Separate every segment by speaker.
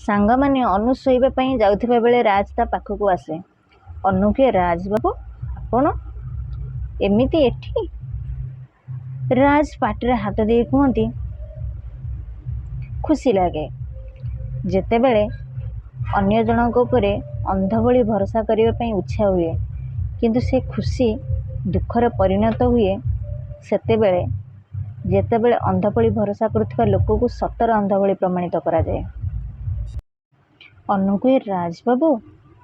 Speaker 1: ସାଙ୍ଗମାନେ ଅନୁ ଶୋଇବା ପାଇଁ ଯାଉଥିବା ବେଳେ ରାଜ ତା ପାଖକୁ ଆସେ। ଅନୁ କୁହେ, ରାଜ ବାବୁ ଆପଣ ଏମିତି ଏଠି? ରାଜ ପାଟିରେ ହାତ ଦେଇ କୁହନ୍ତି, ଖୁସି ଲାଗେ ଯେତେବେଳେ ଅନ୍ୟ ଜଣଙ୍କ ଉପରେ ଅନ୍ଧ ଭଳି ଭରସା କରିବା ପାଇଁ ଇଚ୍ଛା ହୁଏ, କିନ୍ତୁ ସେ ଖୁସି ଦୁଃଖରେ ପରିଣତ ହୁଏ ସେତେବେଳେ ଯେତେବେଳେ ଅନ୍ଧ ଭଳି ଭରସା କରୁଥିବା ଲୋକକୁ ସତର ଅନ୍ଧ ଭଳି ପ୍ରମାଣିତ କରାଯାଏ। ଅନୁ କୁହେ, ରାଜ ବାବୁ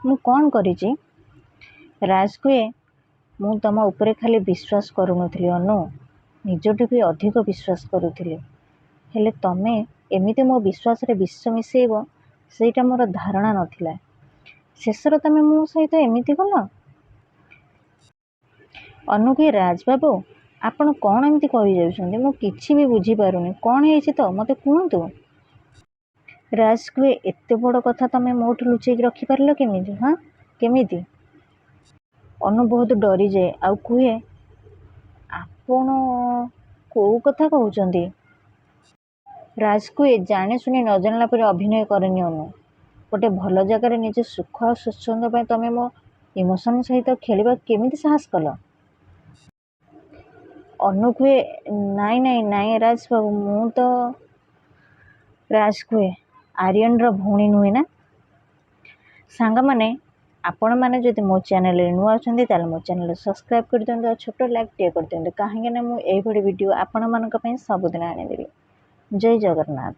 Speaker 1: ମୁଁ କ'ଣ କରିଛି? ରାଜ କୁହେ, ମୁଁ ତମ ଉପରେ ଖାଲି ବିଶ୍ୱାସ କରୁନଥିଲି ଅନୁ, ନିଜଠୁ ବି ଅଧିକ ବିଶ୍ୱାସ କରୁଥିଲି। ହେଲେ ତମେ ଏମିତି ମୋ ବିଶ୍ୱାସରେ ବିଷ ମିଶେଇବ ସେଇଟା ମୋର ଧାରଣା ନଥିଲା। ଶେଷରେ ତମେ ମୋ ସହିତ ଏମିତି କଲ। ଅନୁ କୁହେ, ରାଜ ବାବୁ ଆପଣ କ'ଣ ଏମିତି କହିଯାଉଛନ୍ତି? ମୁଁ କିଛି ବି ବୁଝିପାରୁନି। କ'ଣ ହେଇଛି ତ ମୋତେ କୁହନ୍ତୁ। ରାଜ କୁହେ, ଏତେ ବଡ଼ କଥା ତମେ ମୋଠୁ ଲୁଚେଇକି ରଖିପାରିଲ କେମିତି? ହଁ କେମିତି? ଅନୁ ବହୁତ ଡରିଯାଏ ଆଉ କୁହେ, ଆପଣ କୋଉ କଥା କହୁଛନ୍ତି? ରାଜ କୁହେ, ଜାଣି ଶୁଣି ନ ଜାଣିଲା ପରି ଅଭିନୟ କରେନି ଅନୁ। ଗୋଟେ ଭଲ ଜାଗାରେ ନିଜ ସୁଖ ଆଉ ସ୍ୱଚ୍ଛନ୍ଦ ପାଇଁ ତମେ ମୋ ଇମୋସନ୍ ସହିତ ଖେଳିବା କେମିତି ସାହସ କଲ? ଅନୁ କୁହେ, ନାଇଁ ନାଇଁ ନାଇଁ ରାଜ ବାବୁ ମୁଁ ତ। ରାଜ କୁହେ, ଆର୍ୟନର ଭଉଣୀ ନୁହେଁ ନା? ସାଙ୍ଗମାନେ ଆପଣମାନେ ଯଦି ମୋ ଚ୍ୟାନେଲରେ ନୂଆ ଅଛନ୍ତି ତାହେଲେ ମୋ ଚ୍ୟାନେଲରେ ସବସ୍କ୍ରାଇବ୍ କରିଦିଅନ୍ତୁ ଆଉ ଛୋଟ ଲାଇକ୍ଟିଏ କରିଦିଅନ୍ତୁ, କାହିଁକିନା ମୁଁ ଏଇଭଳି ଭିଡ଼ିଓ ଆପଣମାନଙ୍କ ପାଇଁ ସବୁଦିନ ଆଣିଦେବି। ଜୟ ଜଗନ୍ନାଥ।